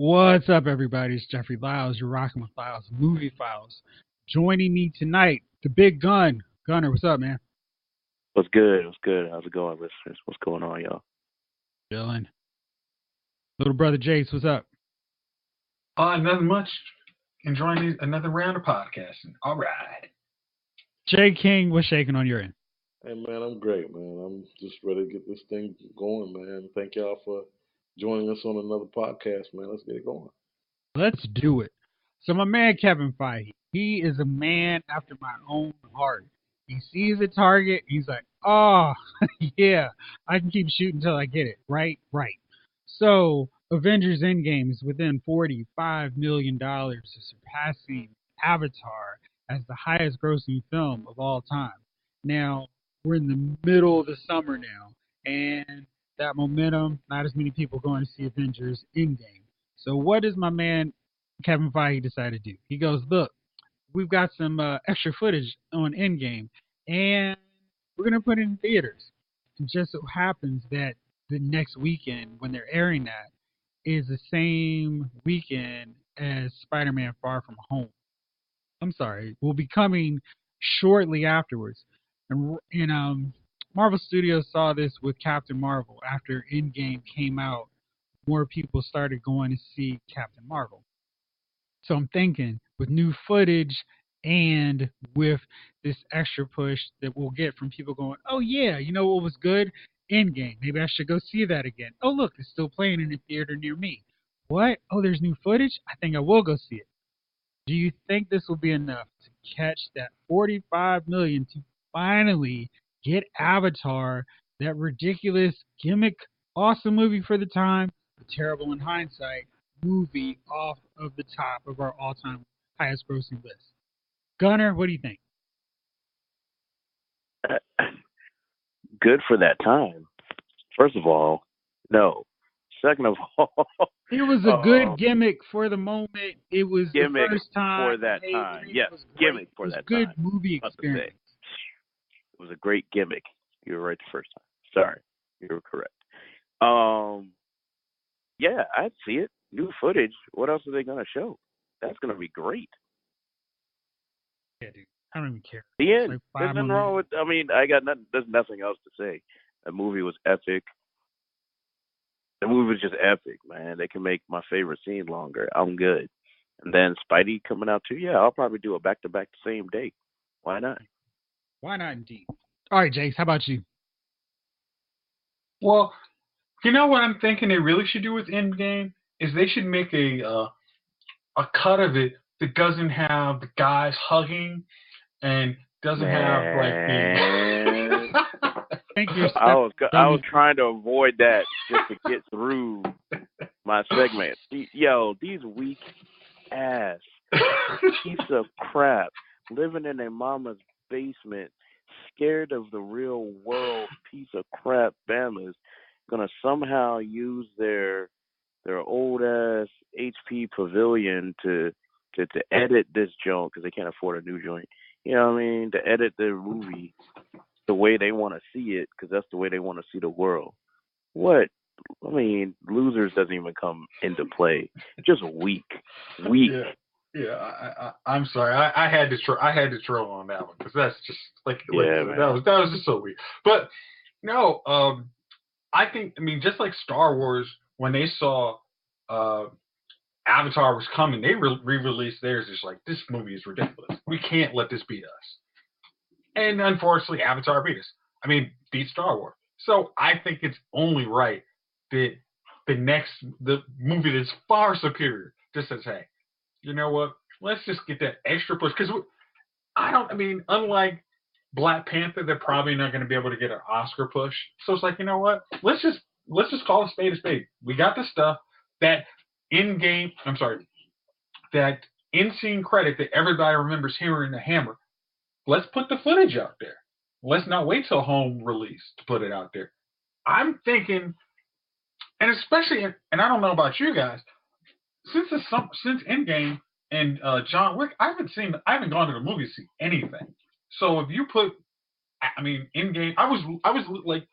What's up, everybody? It's Jeffrey Lyles. You're rocking with Lyles Movie Files. Joining me tonight, the big gun. Gunner, what's up, man? What's good? What's good? How's it going, listeners? What's going on, y'all? Dylan. Little brother Jace, what's up? Nothing much. Enjoying another round of podcasting. All right. Jay King, what's shaking on your end? Hey man, I'm great, man. I'm just ready to get this thing going, man. Thank y'all for joining us on another podcast, man. Let's get it going. Let's do it. So my man Kevin Feige, he is a man after my own heart. He sees a target, he's like, oh, yeah, I can keep shooting until I get it. Right, right. So Avengers Endgame is within $45 million of surpassing Avatar as the highest grossing film of all time. Now, we're in the middle of the summer now, and that momentum, not as many people going to see Avengers Endgame. So what does my man Kevin Feige decide to do? He goes, look, we've got some extra footage on Endgame, and we're going to put it in theaters. It just so happens that the next weekend, when they're airing that, is the same weekend as Spider-Man Far From Home. I'm sorry, will be coming shortly afterwards. And Marvel Studios saw this with Captain Marvel. After Endgame came out, more people started going to see Captain Marvel. So I'm thinking with new footage and with this extra push that we'll get from people going, oh yeah, you know what was good? Endgame. Maybe I should go see that again. Oh look, it's still playing in a theater near me. What? Oh, there's new footage? I think I will go see it. Do you think this will be enough to catch that 45 million to finally get Avatar, that ridiculous gimmick, awesome movie for the time, but terrible in hindsight, movie off of the top of our all-time highest grossing list? Gunner, what do you think? Good for that time. First of all, no. Second of all, It was a good gimmick for the moment. It was the gimmick first time for that time. Yes, gimmick for that good time. movie About to say. experience. It was a great gimmick. You were right the first time. Sorry, you were correct. Yeah, I'd see it. New footage. What else are they gonna show? That's gonna be great. Yeah, dude. I don't even care. The It's end. like There's 5 nothing more wrong minutes. with. I mean, I got nothing. There's nothing else to say. That movie was epic. The movie was just epic, man. They can make my favorite scene longer. I'm good. And then Spidey coming out too. Yeah, I'll probably do a back to back the same day. Why not? Why not, indeed? All right, Jace, how about you? Well, you know what I'm thinking they really should do with Endgame is they should make a cut of it that doesn't have the guys hugging and doesn't have like Man. the. Think you're I was stuck. trying to avoid that just to get through my segment. Yo, these weak ass piece of crap living in their mama's basement, scared of the real world piece of crap Bama's gonna somehow use their old ass HP Pavilion to edit this joint because they can't afford a new joint. You know what I mean? To edit their movie the way they want to see it because that's the way they want to see the world. What? I mean, losers doesn't even come into play. Just weak. I'm sorry. I had to I had to troll on that one because that's just Yeah, that was just so weird. But no, I think just like Star Wars when they saw Avatar was coming, they re-released theirs. It's like this movie is ridiculous. We can't let this beat us. And unfortunately, Avatar beat us. Beat Star Wars. So I think it's only right that the movie that's far superior just says, hey, you know what? Let's just get that extra push because unlike Black Panther, they're probably not going to be able to get an Oscar push. So it's like, you know what? Let's just call a spade a spade. We got the stuff that that in-scene credit that everybody remembers hearing the hammer. Let's put the footage out there. Let's not wait till home release to put it out there. I'm thinking, and especially, and I don't know about you guys, since Endgame and John Wick, I haven't gone to the movie to see anything. So if you put, Endgame, I was like,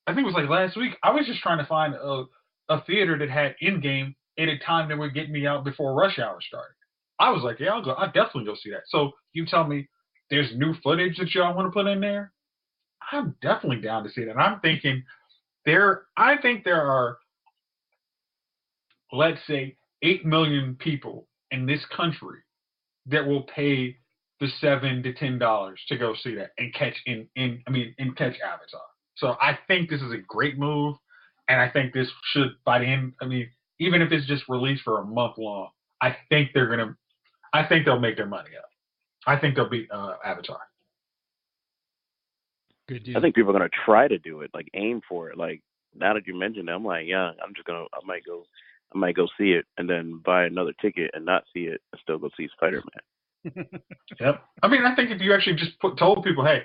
I think it was like last week. I was just trying to find a theater that had Endgame at a time that would get me out before rush hour started. I was like, yeah, I'll go. I'll definitely go see that. So you tell me there's new footage that y'all want to put in there. I'm definitely down to see that. And I'm thinking I think there are, let's say, 8 million people in this country that will pay the $7 to $10 to go see that and catch catch Avatar. So I think this is a great move, and I think this should by the end. Even if it's just released for a month long, I think they'll make their money up. I think they'll beat Avatar. Good deal. I think people are gonna try to do it, like aim for it. Like now that you mentioned it, I'm like, yeah, I might go see it and then buy another ticket and not see it and still go see Spider-Man. Yep. I think if you actually just told people, hey,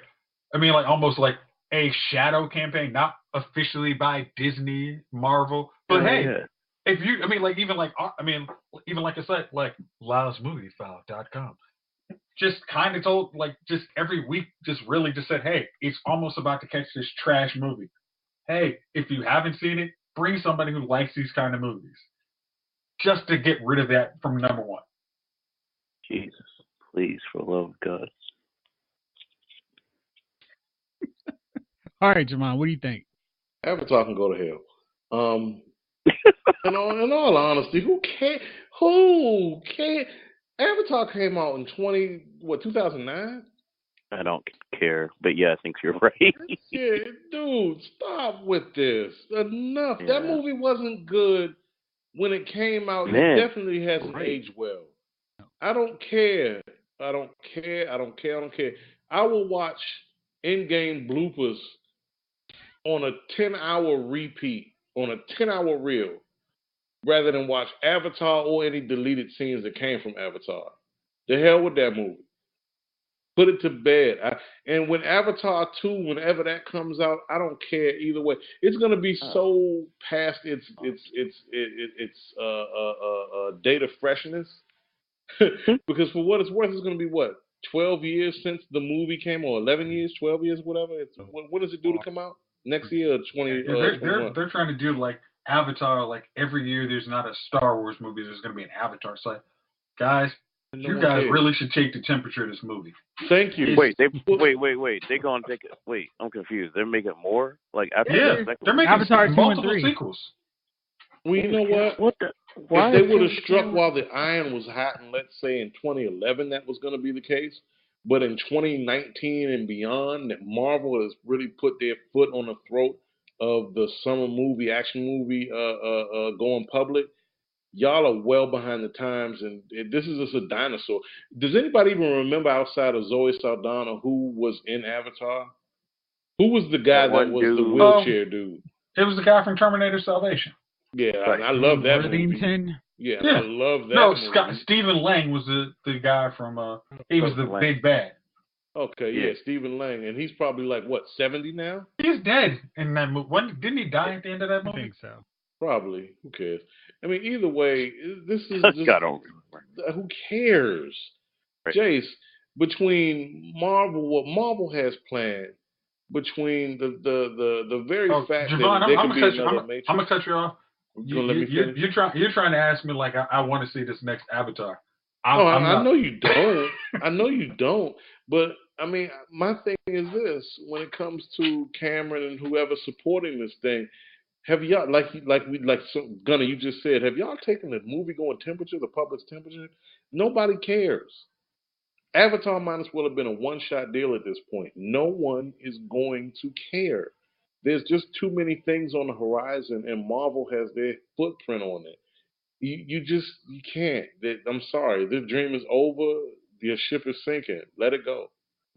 almost like a shadow campaign, not officially by Disney, Marvel, but hey, if you, even like I said, like LaosMovieFile.com, just kind of told, like, just every week, just really just said, hey, it's almost about to catch this trash movie. Hey, if you haven't seen it, bring somebody who likes these kind of movies, just to get rid of that from number one. Jesus, please, for the love of God. All right, Jamon, what do you think? Avatar can go to hell. In all honesty, who cares? Who cares? Avatar came out in 2009? I don't care, but yeah, I think you're right. Yeah, dude, stop with this. Enough. Yeah. That movie wasn't good when it came out. Man, it definitely hasn't aged well. I don't care. I don't care. I will watch Endgame bloopers on a 10-hour repeat, on a 10-hour reel, rather than watch Avatar or any deleted scenes that came from Avatar. The hell with that movie. Put it to bed. And when Avatar 2, whenever that comes out, I don't care either way. It's gonna be so past its date of freshness. Because for what it's worth, it's gonna be 12 years since the movie came, or 11 years, 12 years, whatever. When does it do to come out? Next year or 2021? They're trying to do like Avatar, like every year there's not a Star Wars movie, there's going to be an Avatar. So, guys, you guys really should take the temperature of this movie. Thank you. Wait. They gonna take it? Wait, I'm confused. They're making more? Like after they're making Avatar 2 multiple and 3 sequels. Well, you know what? Why if they would have struck while the iron was hot, and let's say in 2011 that was going to be the case, but in 2019 and beyond, that Marvel has really put their foot on the throat of the summer movie, action movie, going public. Y'all are well behind the times, and this is just a dinosaur. Does anybody even remember, outside of Zoe Saldana, who was in Avatar? Who was the guy that was the wheelchair dude? It was the guy from Terminator Salvation. Yeah, I love that movie. Yeah, I love that movie. No, Stephen Lang was the guy from, he was the big bad. Okay, yeah, Stephen Lang, and he's probably like, 70 now? He's dead in that movie. Didn't he die at the end of that movie? I think so. Probably. Who cares? Either way, this is just... I don't remember. Who cares? Right. Jace, between Marvel, what Marvel has planned, between the very fact Javon, that there could be another Matrix... I'm going to cut you off. You're trying to ask me, like, I want to see this next Avatar. I know you don't. I know you don't. But my thing is this: when it comes to Cameron and whoever supporting this thing, have y'all Gunner, you just said, have y'all taken the movie going temperature, the public's temperature? Nobody cares. Avatar might as well have been a one-shot deal at this point. No one is going to care. There's just too many things on the horizon, and Marvel has their footprint on it. You can't. I'm sorry. This dream is over. Your ship is sinking. Let it go.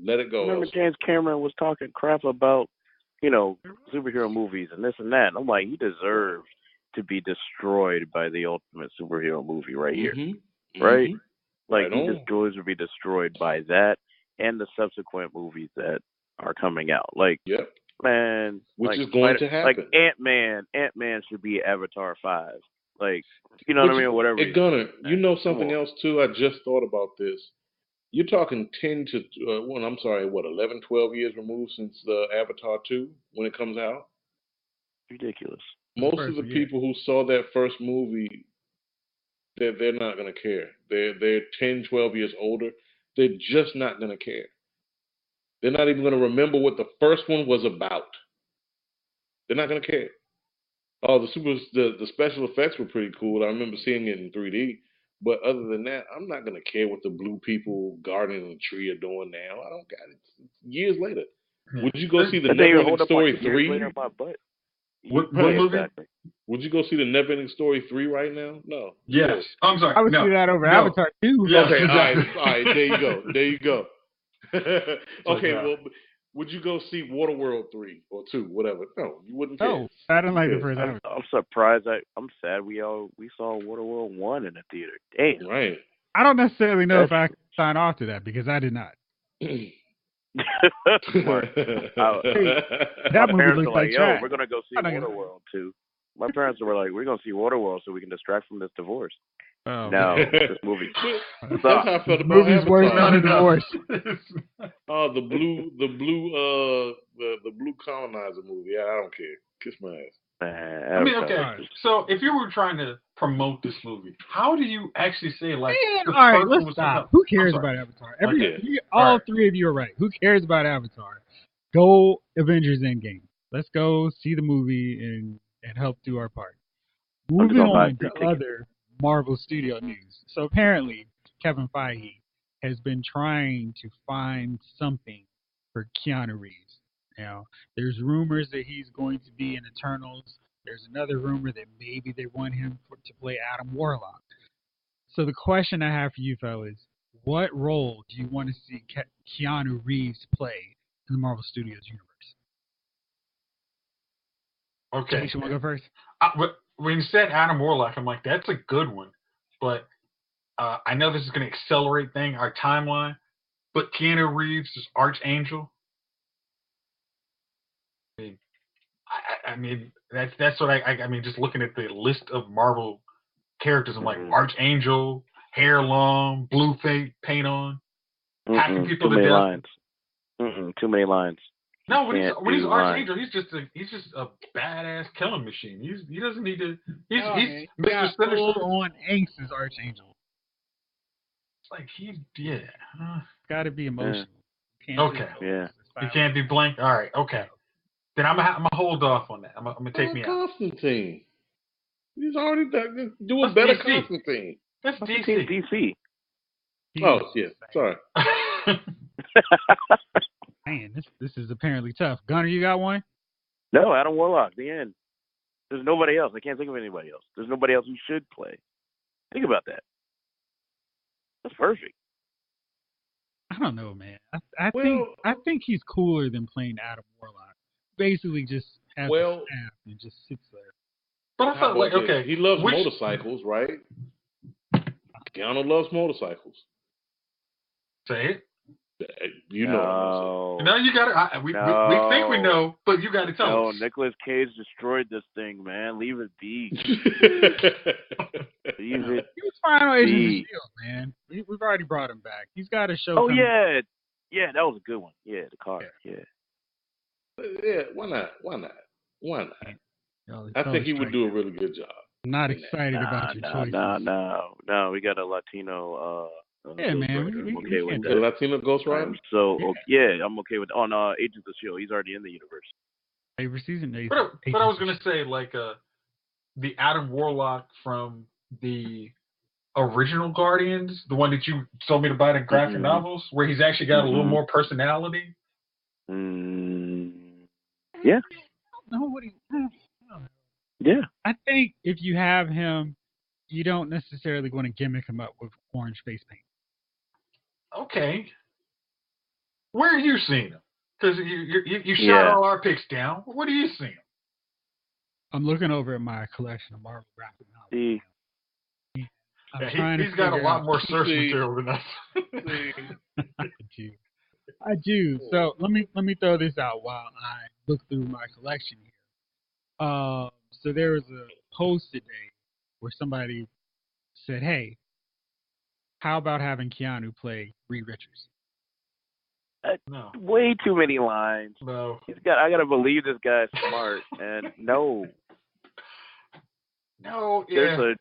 Let it go. Remember, James Cameron was talking crap about, superhero movies and this and that. And I'm like, you deserve to be destroyed by the ultimate superhero movie right here. Right? Like, he deserves to be destroyed by that and the subsequent movies that are coming out. Like, man. Which is going to happen. Like, Ant-Man should be Avatar 5. Like, you know what I mean? Whatever. Hey, Gunner, you know something else, too? I just thought about this. You're talking 11, 12 years removed since Avatar 2, when it comes out? Ridiculous. Most of the people who saw that first movie they're not gonna care. They're 10, 12 years older. They're just not gonna care. They're not even gonna remember what the first one was about. They're not gonna care. Oh, the special effects were pretty cool. I remember seeing it in 3D. But other than that, I'm not gonna care what the blue people guarding the tree are doing now. I don't got it. It's years later. Would you go see the That they Neverending hold up Story my years 3? later in my butt. What Right, movie? exactly. Would you go see the Neverending Story 3 right now? No. Yes. I'm sorry. I would no. see that over No. Avatar too. Yes, Okay, exactly. all right, there you go. There you go. Okay, no. well, would you go see Waterworld 3 or 2, whatever? No, you wouldn't care. No, I didn't like the first I'm Avatar. surprised. I'm sad we saw Waterworld 1 in the theater. Damn. Right. I don't necessarily know if I can sign off to that because I did not. Smart. That My movie parents looks were like like, "Yo, trash. we're gonna go see I'm not gonna- Waterworld too." My parents were like, "We're gonna see Waterworld so we can distract from this divorce." Oh, No, man. this movie. That's how I felt about Movie's Avatar. worse than a divorce. Oh, the blue colonizer movie. Yeah, I don't care. Kiss my ass. I mean, okay. So if you were trying to promote this movie, how do you actually say like? Man, the all right, first let's one was stop. so- Who I'm cares sorry. about Avatar? Okay. All Right. three of you are right. Who cares about Avatar? Go Avengers Endgame. Let's go see the movie and help do our part. Moving on to other Marvel Studio news. So apparently, Kevin Feige has been trying to find something for Keanu Reeves. Now, there's rumors that he's going to be in Eternals. There's another rumor that maybe they want him to play Adam Warlock. So the question I have for you fellas, what role do you want to see Keanu Reeves play in the Marvel Studios universe? Okay. Chase, you want to go first? When you said Adam Warlock, I'm like, that's a good one. But I know this is going to accelerate our timeline. But Keanu Reeves is Archangel. I mean, that's what I mean. Just looking at the list of Marvel characters, I'm like Archangel, hair long, blue paint on, hacking people to death. Lines. Too many lines. No, when he's Archangel, he's just a badass killing machine. He doesn't need to. He's Mr. Sinister. Full on angst is Archangel. It's like Got to be emotional. Okay. Yeah. He can't be blank. All right. Okay. Then I'm gonna hold off on that. I'm gonna take me out. Constantine. He's already doing better. DC. Constantine. That's DC. DC. Oh yeah. Sorry. Man, this is apparently tough. Gunner, you got one? No, Adam Warlock. The end. There's nobody else. I can't think of anybody else. There's nobody else who should play. Think about that. That's perfect. I don't know, man. I think he's cooler than playing Adam Warlock. Basically, just has a staff and just sits there. But I felt like he loves motorcycles, right? Keanu loves motorcycles. Say it. You know. No, you got it. We think we know, but you got to tell us. No, Nicolas Cage destroyed this thing, man. Leave it be. He was fine on Agents of S.H.I.E.L.D., man. We've already brought him back. He's got a show. Oh, yeah. Yeah, that was a good one. Yeah, the car. Yeah. Yeah, why not? I think he would do a really good job. I'm not excited about your choices. No. We got a Latino. Yeah, man. I'm okay with The that. Latino Ghost Rider? I'm okay with on Agents of S.H.I.E.L.D. He's already in the universe. Favorite season? But I was going to say, like, the Adam Warlock from the original Guardians, the one that you told me to buy the graphic novels, where he's actually got a little more personality. Yeah. Yeah. I think if you have him, you don't necessarily want to gimmick him up with orange face paint. Okay. Where are you seeing him? Because you shot all our picks down. What are you seeing? I'm looking over at my collection of Marvel graphic novels. He's got a lot more source material than us. I do. So let me throw this out while I look through my collection here. So there was a post today where somebody said, "Hey, how about having Keanu play Reed Richards?" No. Way too many lines. No. I gotta believe this guy's smart, and no. No. There's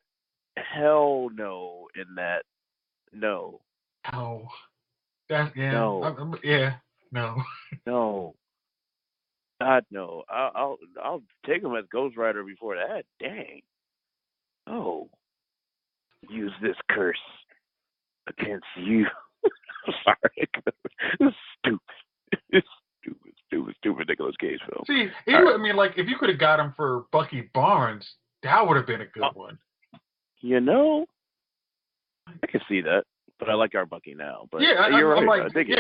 hell no in that. No, Oh, that yeah, no, yeah, no. no. God no. I'll take him as Ghost Rider before that. Dang. Oh, use this curse against you. Sorry. It's stupid. It's stupid Nicolas Cage film. See, Right. I mean, like if you could have got him for Bucky Barnes, that would have been a good one. You know, I can see that, but I like our Bucky now. But Yeah, you're right. I'm like, I dig it.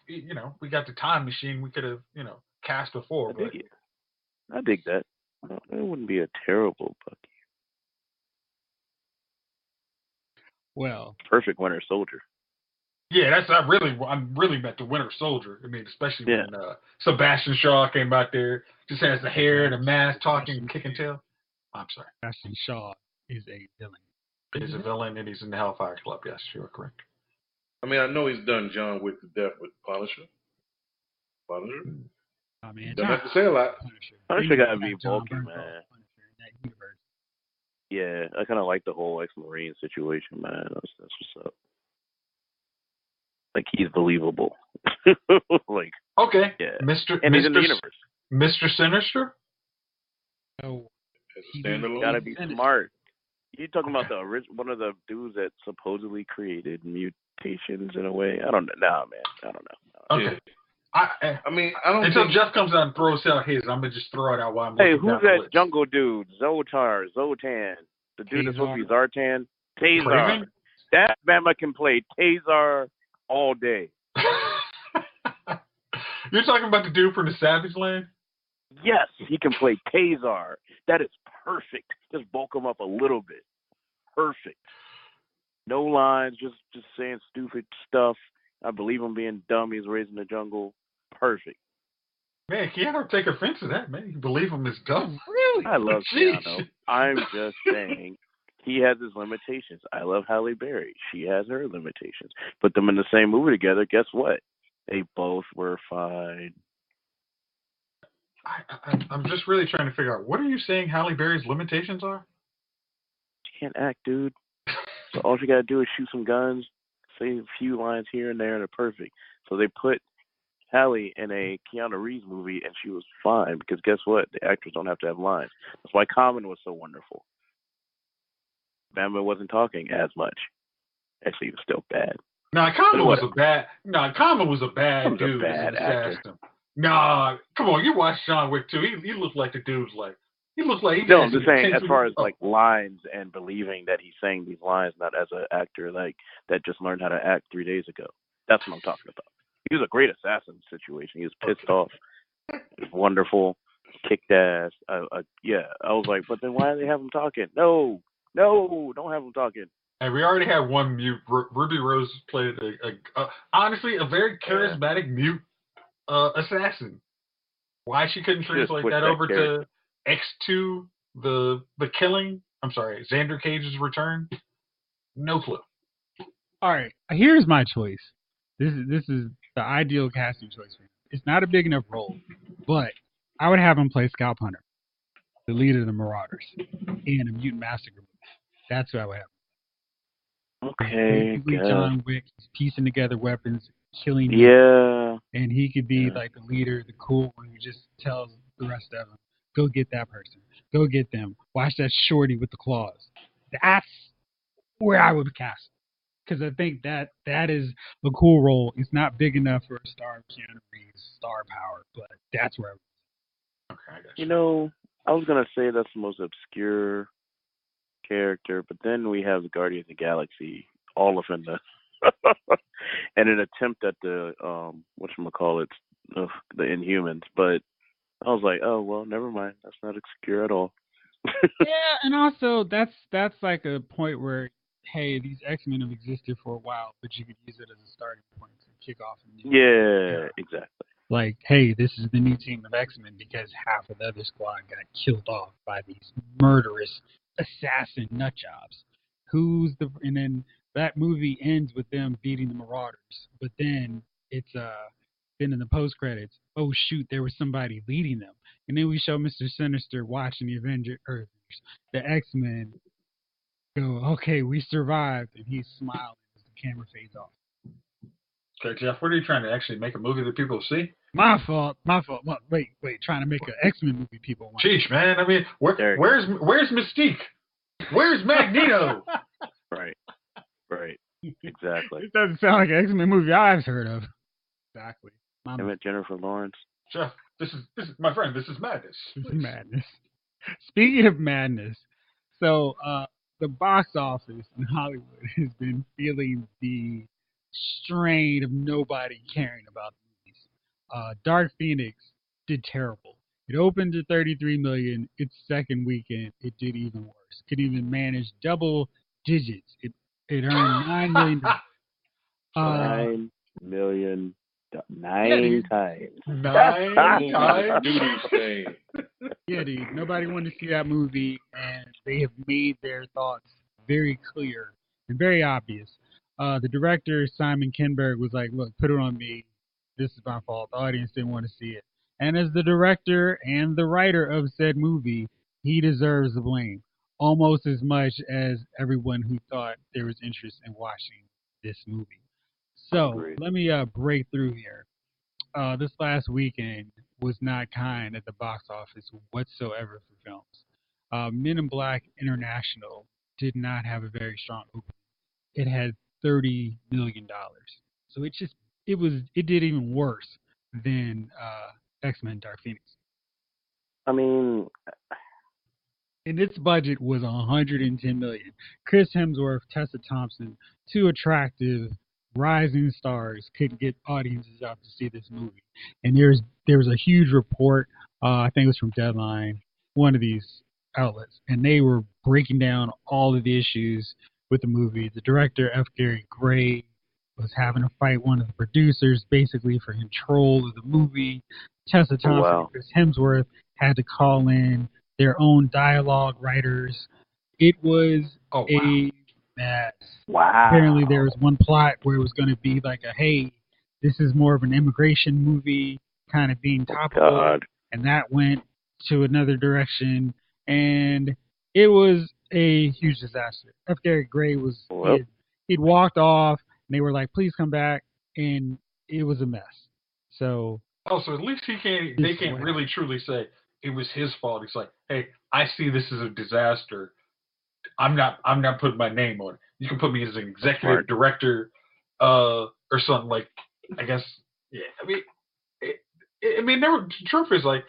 yeah, if we got the time machine, we could have cast before. I But dig it. I dig that. It wouldn't be a terrible Bucky. Well, Perfect Winter Soldier. yeah, I'm really meant the Winter Soldier. I mean, especially Yeah. when Sebastian Shaw came out there, just has the hair and a mask, talking, kicking tail. I'm sorry. Sebastian Shaw is a villain. He's a villain and he's in the Hellfire Club. Yes, you are correct. I mean, I know he's done John Wick to death with Punisher. Oh man, Don't have to say a lot. Punisher gotta be John bulky, Bernthal, man. Punisher in that universe. Yeah, I kind of like the whole ex-Marine situation, man. That's what's up. Like he's believable. Like Okay, yeah, Mr. and he's in the Mr. universe. Mr. Sinister. So As he a standalone. Gotta be Sinister. smart. You talking about one of the dudes that supposedly created mutations in a way? I don't know. Nah, man. I don't know. Okay. Yeah. I mean, I don't until think Jeff comes out and throws out his, I'm gonna just throw it out while I'm Hey, looking who's down the that list. jungle dude? Zotan. The dude that's supposed to be Zartan? Tazar. Craven? That Bama can play Tazar all day. You're talking about the dude from the Savage Land? Yes, he can play Tazar. That is perfect. Just bulk him up a little bit. Perfect. No lines, just saying stupid stuff. I believe him being dumb. He's raised in the jungle. Perfect. Man, Keanu take offense to that, man. You believe him is dumb. Really? I love Jeez. Keanu. I'm just saying he has his limitations. I love Halle Berry. She has her limitations. Put them in the same movie together, guess what? They both were fine. I'm just really trying to figure out, what are you saying Halle Berry's limitations are? She can't act, dude. So all she gotta do is shoot some guns, say a few lines here and there, and they're perfect. So they put Halle in a Keanu Reeves movie, and she was fine because guess what? The actors don't have to have lines. That's why Common was so wonderful. Bama wasn't talking as much. Actually, he was still bad. Common was a bad. Common was a bad He was dude a bad as an actor. assassin. Come on, you watch John Wick too. He looked like the dude's like. He looked like he. No, I'm just saying as far as like lines and believing that he's saying these lines, not as an actor like that just learned how to act 3 days ago. That's what I'm talking about. He was a great assassin situation. He was pissed off. It was wonderful. Kicked ass. Yeah, I was like, but then why do they have him talking? No, don't have him talking. And we already had one mute. Ruby Rose played honestly a very charismatic mute assassin. Why she couldn't translate that over to X2, the killing? I'm sorry, Xander Cage's return. No clue. All right, here's my choice. This is the ideal casting choice for him. It's not a big enough role, but I would have him play Scalp Hunter, the leader of the Marauders, in a Mutant Massacre movie. That's who I would have. Okay, basically John Wick. He's piecing together weapons, killing. Yeah. And he could be like the leader, the cool one who just tells the rest of them, go get that person. Go get them. Watch that shorty with the claws. That's where I would cast him. Because I think that is a cool role. It's not big enough for a star of Keanu Reeves, star power, but that's where I would. Okay, I got you. You know, I was going to say that's the most obscure character, but then we have the Guardians of the Galaxy, all of them, and an attempt at the whatchamacallit, the Inhumans. But I was like, oh well, never mind. That's not obscure at all. Yeah, and also that's like a point where, hey, these X-Men have existed for a while, but you could use it as a starting point to kick off a new era. Exactly. Like, hey, this is the new team of X-Men because half of the other squad got killed off by these murderous assassin nutjobs. And then that movie ends with them beating the Marauders, but then it's then in the post credits, oh shoot, there was somebody leading them, and then we show Mr. Sinister watching the Avengers, the X-Men go, okay, we survived, and he's smiling as the camera fades off. Okay, Jeff, what are you trying to actually make a movie that people see? My fault. Well, wait, trying to make an X-Men movie people want. Jeez, man. I mean, where's Mystique? Where's Magneto? Right. Exactly. This doesn't sound like an X-Men movie I've heard of. Exactly. I met Jennifer Lawrence. Jeff, this is my friend. This is madness. This is madness. Speaking of madness, so the box office in Hollywood has been feeling the strain of nobody caring about the movies. Dark Phoenix did terrible. It opened to 33 million. Its second weekend, it did even worse. Could even manage double digits. It earned $9 million. $9 million. Nine times. 9 times. Duty stain. Yeah, dude. Nobody wanted to see that movie, and they have made their thoughts very clear and very obvious. The director, Simon Kinberg, was like, look, put it on me. This is my fault. The audience didn't want to see it. And as the director and the writer of said movie, he deserves the blame almost as much as everyone who thought there was interest in watching this movie. So Agreed. let me break through here. This last weekend was not kind at the box office whatsoever for films. Men in Black International did not have a very strong opening. It had $30 million. So it did even worse than X-Men Dark Phoenix. I mean, And its budget was $110 million. Chris Hemsworth, Tessa Thompson, two attractive rising stars, couldn't get audiences out to see this movie. And there was a huge report. I think it was from Deadline, one of these outlets, and they were breaking down all of the issues with the movie. The director, F. Gary Gray, was having to fight one of the producers basically for control of the movie. Tessa Thompson and Chris Hemsworth had to call in their own dialogue writers. It was a mess. wow. Apparently there was one plot where it was going to be like hey, this is more of an immigration movie, kind of being topical. God. And that went to another direction, and it was a huge disaster. F. Gary Gray he'd walked off, and they were like, please come back, and it was a mess. So at least they can't really truly say it was his fault. He's like, hey, I see this as a disaster. I'm not putting my name on it. You can put me as an executive director, or something like. I guess, yeah. The truth is like,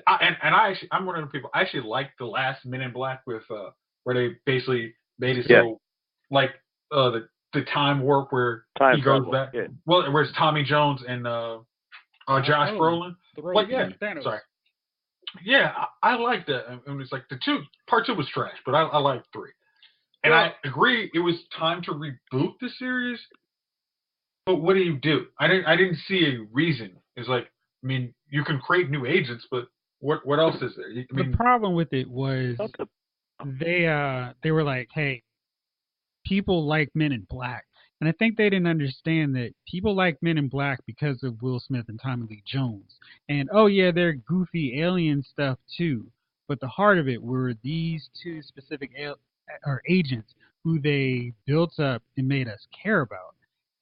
I'm one of the people. I actually like the last Men in Black with where they basically made it so like the time warp where he goes back. Yeah. Well, where it's Tommy Jones and Josh Brolin. But yeah, sorry. Yeah, I like that. I mean, it's like part 2 was trash, but I like 3. And I agree, it was time to reboot the series. But what do? I didn't see a reason. It's like, I mean, you can create new agents, but what else is there? The problem with it was they were like, hey, people like Men in Black. And I think they didn't understand that people like Men in Black because of Will Smith and Tommy Lee Jones. And oh yeah, they're goofy alien stuff too. But the heart of it were these two specific agents who they built up and made us care about.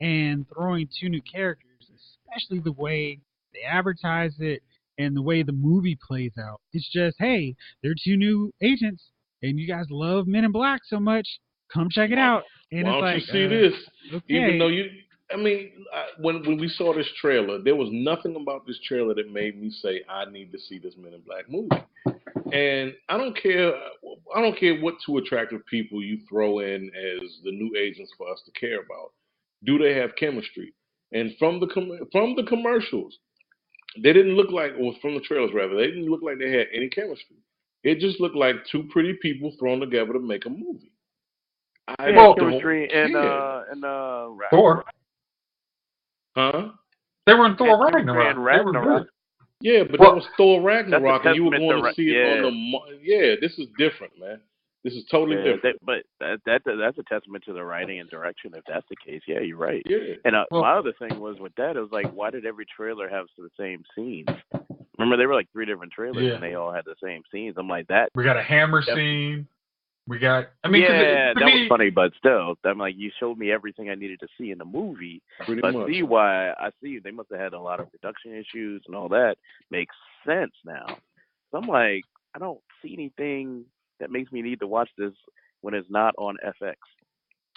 And throwing two new characters, especially the way they advertise it and the way the movie plays out, it's just, hey, they're two new agents, and you guys love Men in Black so much, come check it out. And why don't you see this? Okay. Even though when we saw this trailer, there was nothing about this trailer that made me say I need to see this Men in Black movie. And I don't care what two attractive people you throw in as the new agents for us to care about. Do they have chemistry? And from the commercials, they didn't look like, or from the trailers rather, they didn't look like they had any chemistry. It just looked like two pretty people thrown together to make a movie. Chemistry in Thor. Huh? They were in Thor Ragnarok. Yeah, but that was Thor Ragnarok, and you were going to see it on the. Yeah, this is different, man. This is totally different. But that's a testament to the writing and direction. If that's the case, yeah, you're right. Yeah. And my other thing was with that, it was like, why did every trailer have the same scenes? Remember, they were like 3 different trailers, and they all had the same scenes. I'm like, that. We got a hammer scene. We got. I mean, Yeah, to that was me, funny, but still, I'm like, you showed me everything I needed to see in the movie. Pretty So I much. see why. I see they must have had a lot of production issues and all that. Makes sense now. So I'm like, I don't see anything that makes me need to watch this when it's not on FX.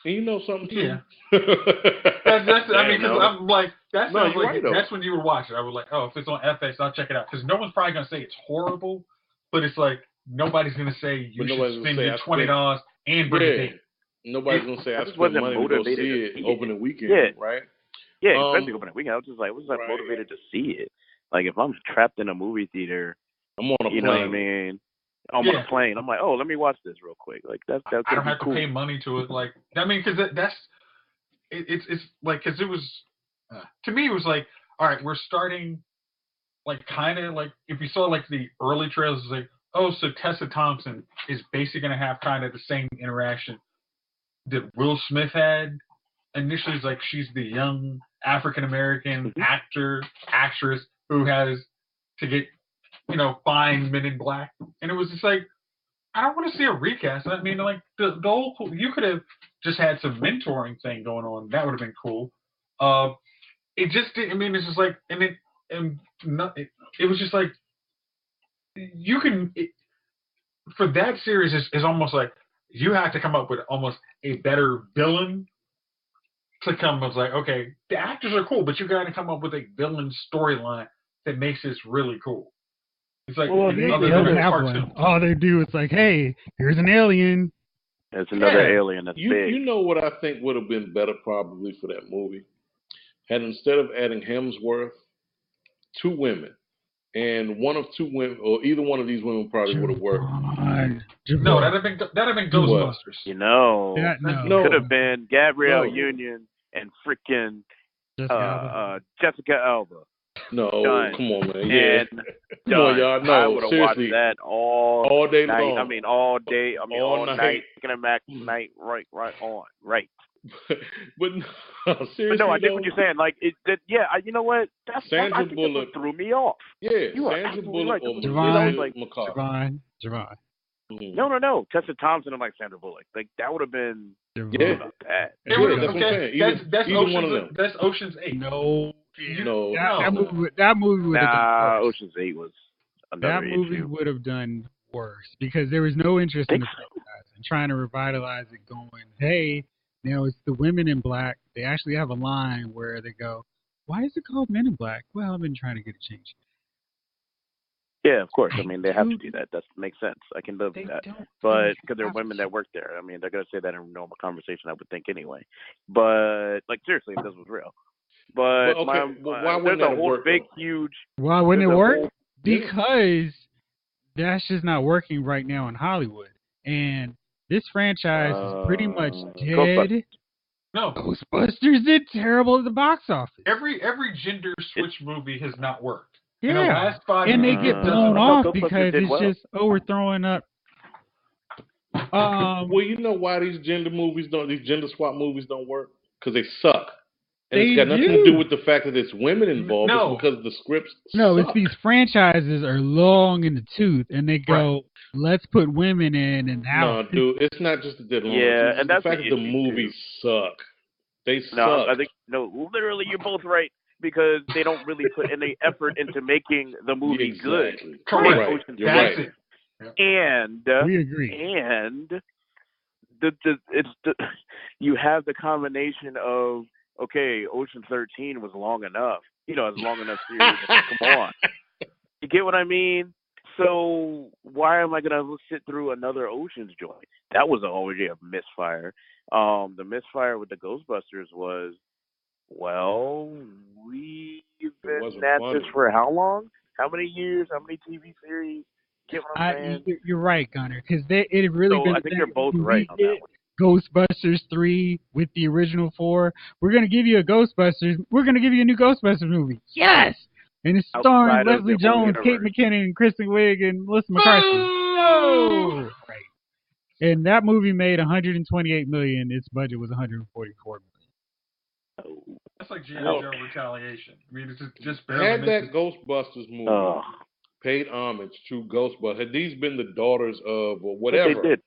And you know something too? yeah. That's. I mean, You because know? I'm like, that No, sounds you're like right, though. that's when you would watch it. I was like, oh, if it's on FX, I'll check it out. Because no one's probably gonna say it's horrible, but it's like nobody's gonna say you But should nobody's gonna spend say your I $20 and bring a Yeah. date. Nobody's gonna say I I just spent wasn't money to go see motivated to it see it. opening weekend, Yeah, right? yeah, especially opening weekend. I was just like, I was like Right. motivated to see it. Like if I'm trapped in a movie theater, I'm on a you plane. know what I mean? I'm on a plane. I'm like, oh, let me watch this real quick. Like that's I don't have cool. to pay money to it. Like, I mean, because it's like, because it was to me, it was like, all right, we're starting like kind of like, if you saw like the early trailers, it's like, oh, so Tessa Thompson is basically gonna have kind of the same interaction that Will Smith had initially. It's like she's the young African American actress who has to get, find Men in Black, and it was just like, I don't want to see a recast. I mean, like the whole, you could have just had some mentoring thing going on. That would have been cool. It just did. I mean, it's just like, it was just like, you can for that series is almost like you have to come up with almost a better villain to come. It's like, okay, the actors are cool, but you got to come up with a villain storyline that makes this really cool. It's like, Well, they don't have one. All they do is like, hey, here's an alien. It's another alien that's big. You know what I think would have been better probably for that movie? Had instead of adding Hemsworth, 2 women. And one of 2 women, or either one of these women probably would have worked. No, that'd have been Ghostbusters. You know, no. Could have been Gabrielle Union and freaking Jessica Alba. No, Done. come on, man. Yeah. And come on, y'all. No, I would have watched seriously. that all day night. long. I mean, all day. I mean, all night. Cinemax night, right on, right. But no, seriously. But no, I think what you're saying. Like, you know what? Sandra I think Bullock threw me off. Yeah, you Sandra Bullock or Javon. Mm-hmm. No. Tessa Thompson and like Sandra Bullock. Like that would have been about that. That's what I'm saying. That's Ocean's, one of them. That's Ocean's 8. No. No. That movie would have done worse. Ocean's 8 was another That movie would have done worse because there was no interest in the franchise and trying to revitalize it. Going, hey, it's the women in black. They actually have a line where they go, "Why is it called Men in Black?" Well, I've been trying to get it changed. Yeah, of course. I mean, they have to do that. That makes sense. I can live with that. But because there are women that work there, I mean, they're gonna say that in a normal conversation, I would think anyway. But like seriously, if this was real. But why wouldn't there's a it whole work? Big, huge. Why wouldn't it work? Because that's just not working right now in Hollywood, and this franchise is pretty much dead. No, Ghostbusters did terrible at the box office. Every gender switch movie has not worked. Yeah, in the last 5 and years, they get blown off because it's just we're throwing up. Well, you know why these gender swap movies don't work? Because they suck. And it's got nothing to do with the fact that it's women involved. No. It's because the scripts No, suck. it's these franchises are long in the tooth, and they go, let's put women in and out. No, dude, it's not just that they're long. Yeah, it's and that's the fact that the movies suck. They suck. No, I think literally, you're both right because they don't really put any effort into making the movie good. Correct. You're right. And we agree. And you have the combination of. Okay, Ocean 13 was long enough. It's a long enough series. Come on. You get what I mean? So why am I going to sit through another Ocean's joint? That was already a misfire. The misfire with the Ghostbusters was, we've been at this for how long? How many years? How many TV series? Get what I'm saying? You're right, Gunner, because it really been. I think you're both right on that one. Ghostbusters 3 with the original 4. We're going to give you a Ghostbusters. We're going to give you a new Ghostbusters movie. Yes! And it's starring Leslie Jones, Kate McKinnon, Kristen Wiig, and Melissa McCarthy. Oh! Right. And that movie made $128 million. Its budget was $144 million. That's like G.I. Joe Retaliation. I mean, it's just barely. Had that Ghostbusters movie paid homage to Ghostbusters, had these been the daughters of or whatever, they did.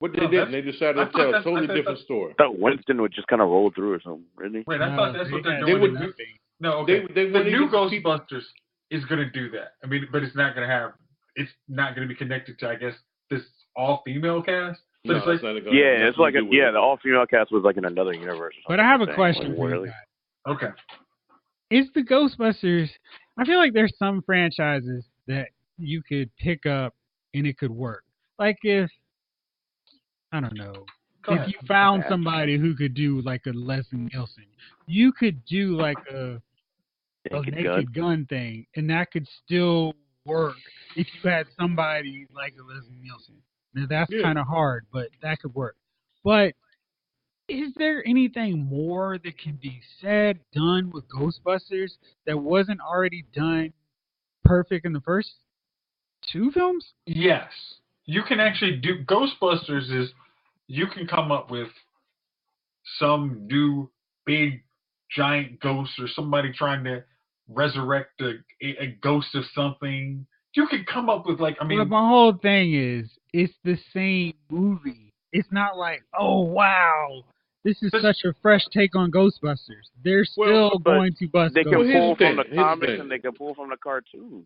But they didn't. They decided to tell a totally different story. I thought Winston would just kind of roll through or something, really. Wait, I thought that's what they're They doing. would. No, okay. They The new Ghostbusters is going to do that. I mean, but it's not going to have. It's not going to be connected to, I guess, this all-female cast. But No, it's like, it's like the all-female cast was like in another universe. Or but I have a question for you guys. Okay. Is the Ghostbusters? I feel like there's some franchises that you could pick up and it could work. Like if I don't know. If you found somebody who could do like a Leslie Nielsen, you could do like a naked gun thing, and that could still work if you had somebody like a Leslie Nielsen. Now that's kind of hard, but that could work. But is there anything more that can be said, done with Ghostbusters that wasn't already done perfect in the first two films? Yes. You can actually do Ghostbusters is you can come up with some new big giant ghost or somebody trying to resurrect a ghost of something. You can come up with but my whole thing is it's the same movie. It's not like, oh wow, this is such a fresh take on Ghostbusters. They're still going to bust. They can pull from the comics and they can pull from the cartoon.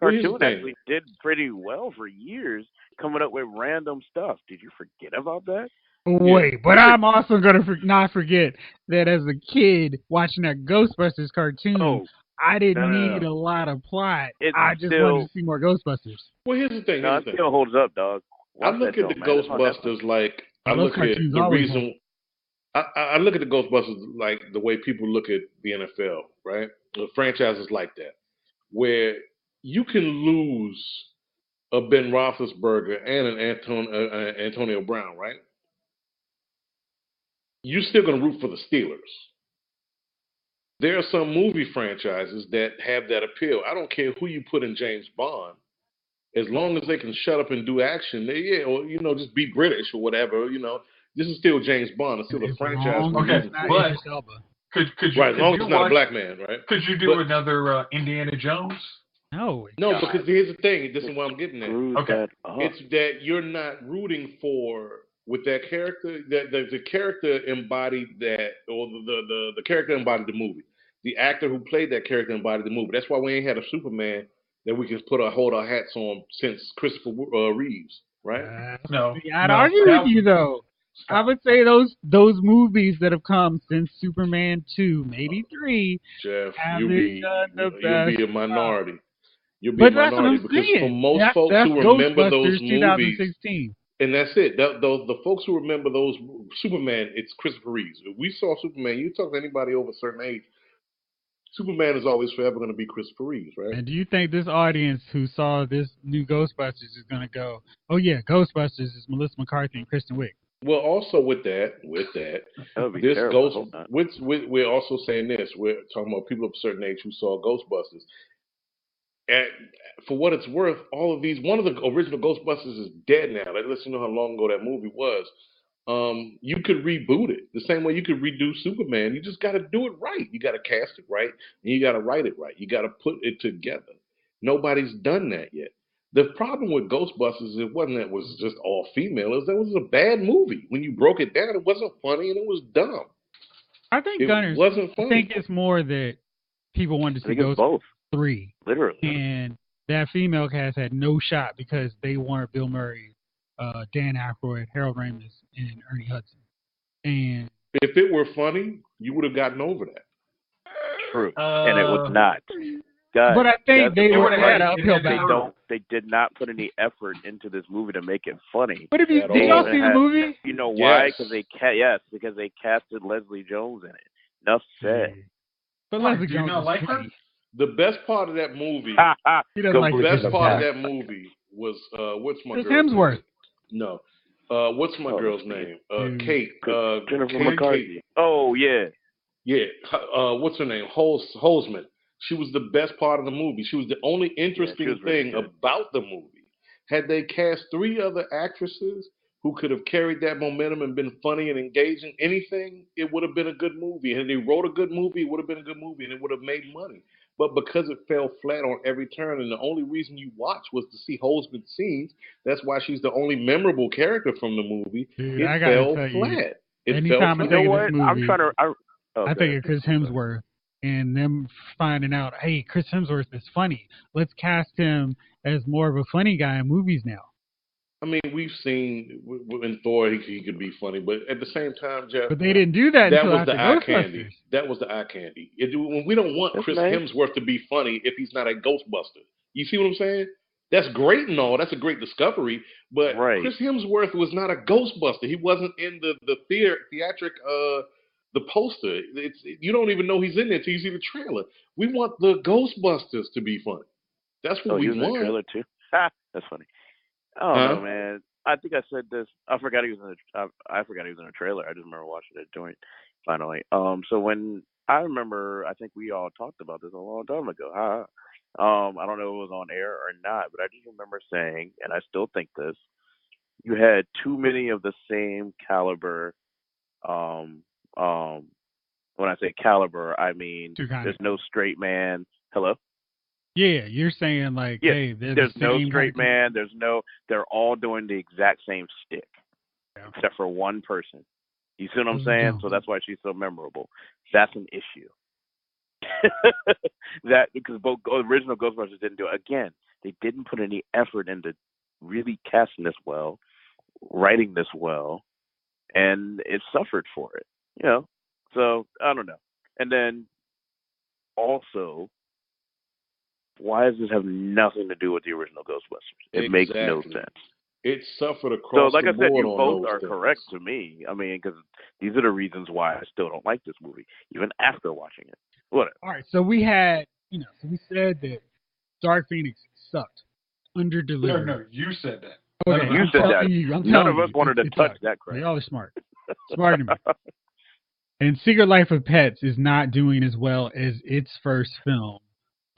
Cartoon actually did pretty well for years, coming up with random stuff. Did you forget about that? Wait, but I'm also going to not forget that as a kid watching that Ghostbusters cartoon, I didn't need a lot of plot. I just wanted to see more Ghostbusters. Well, here's the thing. It still holds up, dog. I look at the Ghostbusters like I look at the reason. I look at the Ghostbusters like the way people look at the NFL, right? The franchises like that, where you can lose a Ben Roethlisberger and an Antonio Brown, right? You're still going to root for the Steelers. There are some movie franchises that have that appeal. I don't care who you put in James Bond, as long as they can shut up and do action. Or just be British or whatever. This is still James Bond. It's still a franchise. Okay, but could you? Right, as long as it's not a black man, right? Could you do another Indiana Jones? No, because here's the thing. This is what I'm getting at. Okay, it's that you're not rooting for. With that character, that the character embodied that, or the character embodied the movie. The actor who played that character embodied the movie. That's why we ain't had a Superman that we can hold our hats on since Christopher Reeves, right? No, I'd argue with you though. I would say those movies that have come since Superman 2, maybe 3, Jeff, you'll be a minority. You'll be but a minority because for most folks who remember those movies. 2016. And that's it. The folks who remember those Superman, it's Christopher Reeves. If we saw Superman, you talk to anybody over a certain age, Superman is always forever going to be Christopher Reeves, right? And do you think this audience who saw this new Ghostbusters is going to go, oh yeah, Ghostbusters is Melissa McCarthy and Kristen Wiig? Well, also with that, this terrible. we're also saying this. We're talking about people of a certain age who saw Ghostbusters. And for what it's worth, all of these, one of the original Ghostbusters is dead now. That lets you know how long ago that movie was. You could reboot it the same way you could redo Superman. You just got to do it right. You got to cast it right, and you got to write it right. You got to put it together. Nobody's done that yet. The problem with Ghostbusters, it wasn't that it was just all female. It was a bad movie. When you broke it down, it wasn't funny and it was dumb. I think it wasn't funny. I think it's more that people wanted to see Ghostbusters 3. Literally. And that female cast had no shot because they wanted Bill Murray, Dan Aykroyd, Harold Ramis, and Ernie Hudson. And if it were funny, you would have gotten over that. True. And it was not. God, but I think they would have had an uphill battle. They did not put any effort into this movie to make it funny. But did y'all see the movie? You know why? Because they casted Leslie Jones in it. Enough said. But Leslie Jones not like her? The best part of that movie. The best part of that movie was what's my girl's Hemsworth. Name? No. What's my girl's name? Kate. Jennifer McCarthy. Oh yeah. Yeah. What's her name? Holzman. She was the best part of the movie. She was the only interesting thing about the movie. Had they cast 3 other actresses who could have carried that momentum and been funny and engaging, anything, it would have been a good movie. And if they wrote a good movie, it would have been a good movie and it would have made money. But because it fell flat on every turn, and the only reason you watched was to see Holzman's scenes, that's why she's the only memorable character from the movie. Dude, It I gotta fell tell you, flat. It fell anytime I You flat. know think of this what? I'm movie, trying to. I think Okay. of Chris Hemsworth and them finding out, hey, Chris Hemsworth is funny. Let's cast him as more of a funny guy in movies now. I mean, we've seen in Thor he could be funny, but at the same time, Jeff, But they didn't do that that until was after the eye Ghostbusters. candy. That was the eye candy. When we don't want That's Chris nice. Hemsworth to be funny if he's not a Ghostbuster. You see what I'm saying? That's great and all. That's a great discovery. But Right. Chris Hemsworth was not a Ghostbuster. He wasn't in the theatric the poster. You don't even know he's in there till you see the trailer. We want the Ghostbusters to be funny. That's what Oh, he we was in the want. trailer too. Ha, that's funny. I don't know, Huh? man. I think I said this. I forgot he was in the. I forgot he was in a trailer. I just remember watching it joint. Finally. So when I remember, I think we all talked about this a long time ago. I don't know if it was on air or not, but I just remember saying, and I still think this: you had too many of the same caliber. Um, um, when I say caliber, I mean Two kind there's of. no straight man. Hello. Yeah, you're saying like, Yeah, hey, they're there's the no same straight kind of man. There's no. They're all doing the exact same stick, Yeah. except for one person. You see what I'm Those are saying? dumb. So that's why she's so memorable. That's an issue. That because both original Ghostbusters didn't do it. Again, they didn't put any effort into really casting this well, writing this well, and it suffered for it. You know, so I don't know. And then also, why does this have nothing to do with the original Ghostbusters? It makes no Exactly. sense. It suffered So, across like the I said, board you on both those are things. correct to me. I mean, because these are the reasons why I still don't like this movie, even after watching it. Whatever. All right, so we had, so we said that Dark Phoenix sucked, under No, delivered. no, you said that. Okay, You I'm said telling that. you, I'm None telling of us you, wanted to it touch sucked. that crap. Y'all are smart, smarter than me. And Secret Life of Pets is not doing as well as its first film,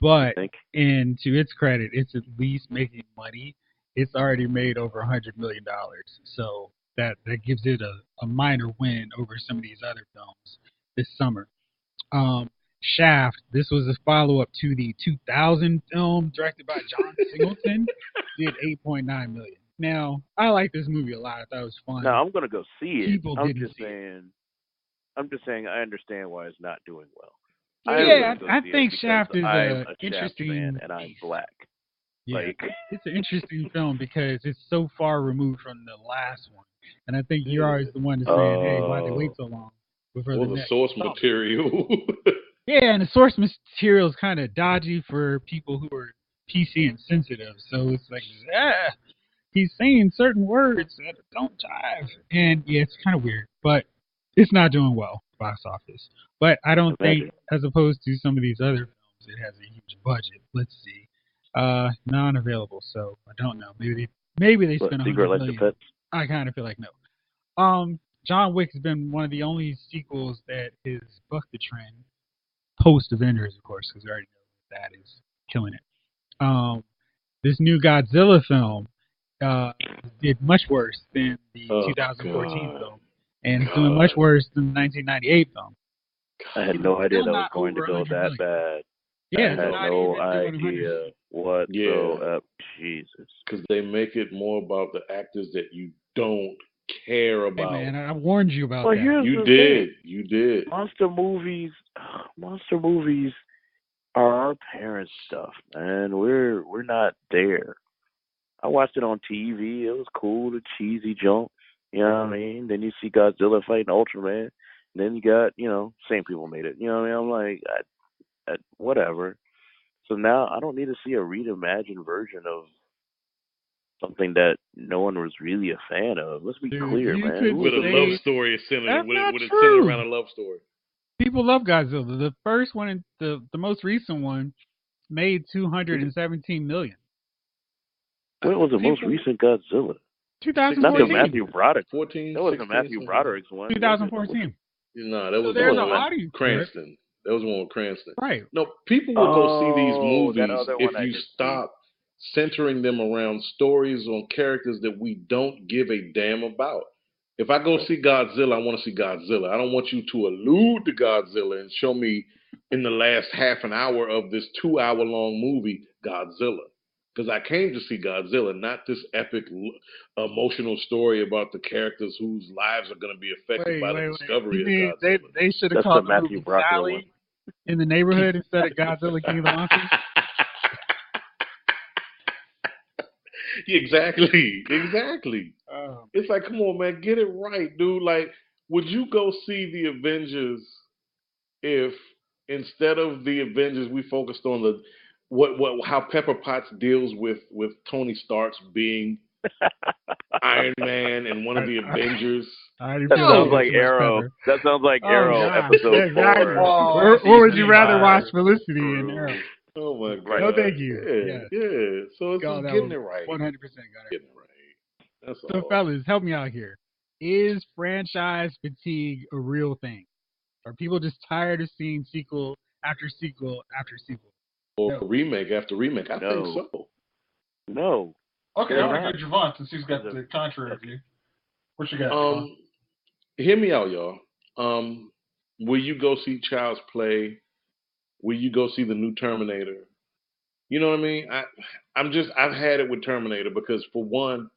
but and to its credit, it's at least making money. It's already made over $100 million, so that gives it a minor win over some of these other films this summer. Shaft. This was a follow-up to the 2000 film directed by John Singleton. Did 8.9 million. Now, I like this movie a lot. I thought it was fun. Now I'm gonna go see it. People I'm didn't just see it. saying. I understand why it's not doing well. Yeah, go I see think it Shaft is I'm a a Shaft interesting fan and I'm black. Yeah, Like, it's an interesting film because it's so far removed from the last one, and I think you're always the one to saying, "Hey, why they wait so long before the Or the next source installment?" material. Yeah, and the source material is kind of dodgy for people who are PC insensitive. So it's like, he's saying certain words that don't jive, and yeah, it's kind of weird. But it's not doing well box office. But I don't think, as opposed to some of these other films, it has a huge budget. Let's see, non-available. So I don't know. Maybe they spent Secret $100 Life of million. Pets? I kind of feel like no. John Wick has been one of the only sequels that has bucked the trend post Avengers, of course, because we already know that is killing it. This new Godzilla film did much worse than the 2014 film, and it's doing much worse than the 1998 film. I had no idea that was Not going to over go 100 that million. bad. Yeah, I it's had not no even doing 100 idea million. whatsoever. Jesus. Because they make it more about the actors that you don't care about. Hey man, I warned you about Well, that. here's You the did. thing. You did. Monster movies are our parents' stuff, man. We're not there. I watched it on TV. It was cool, the cheesy junk. You know what I mean? Then you see Godzilla fighting Ultraman. And then you got, same people made it. You know what I mean? I'm like, whatever. So now I don't need to see a reimagined version of something that no one was really a fan of. Let's be clear, man. With a love story centered, with it centered around a love story. People love Godzilla. The first one, the most recent one, made $217 million. When was the most recent Godzilla? 2014. Not the Matthew Broderick. 14, that wasn't 16, Matthew Broderick's one. 2014. No, that was there's the an one audience with Cranston. That was one with Cranston. Right. No, people will go see these that movies other if one I you did stop centering them around stories on characters that we don't give a damn about. If I go see Godzilla, I want to see Godzilla. I don't want you to allude to Godzilla and show me in the last half an hour of this 2 hour long movie Godzilla. Because I came to see Godzilla, not this epic emotional story about the characters whose lives are going to be affected by the discovery You mean of Godzilla. they should have That's called the the Matthew movie Broderick one. Sally in the Neighborhood instead of Godzilla King of the Monsters? Exactly. Oh, It's like, come on, man, get it right, dude. Like, would you go see the Avengers if instead of the Avengers we focused on the how Pepper Potts deals with Tony Stark's being Iron Man and one of the Avengers? I didn't That feel sounds that like too much Arrow. Pepper. That sounds like Oh, Arrow God. episode Exactly. 4. Oh, Or would you rather watch season Felicity and Arrow? Oh my Right. god. No, thank you. Yeah, Yes. yeah. So it's Call just that getting one it right. 100% got it. Getting it right. That's So, all. fellas, help me out here. Is franchise fatigue a real thing? Are people just tired of seeing sequel after sequel after sequel? Or No. remake after remake. I think No. so. No. Okay, They're I'm not. gonna go Javon since he's got the contrary view. What you got, Javon? Hear me out, y'all. Will you go see Child's Play? Will you go see the new Terminator? You know what I mean? I've had it with Terminator because for one,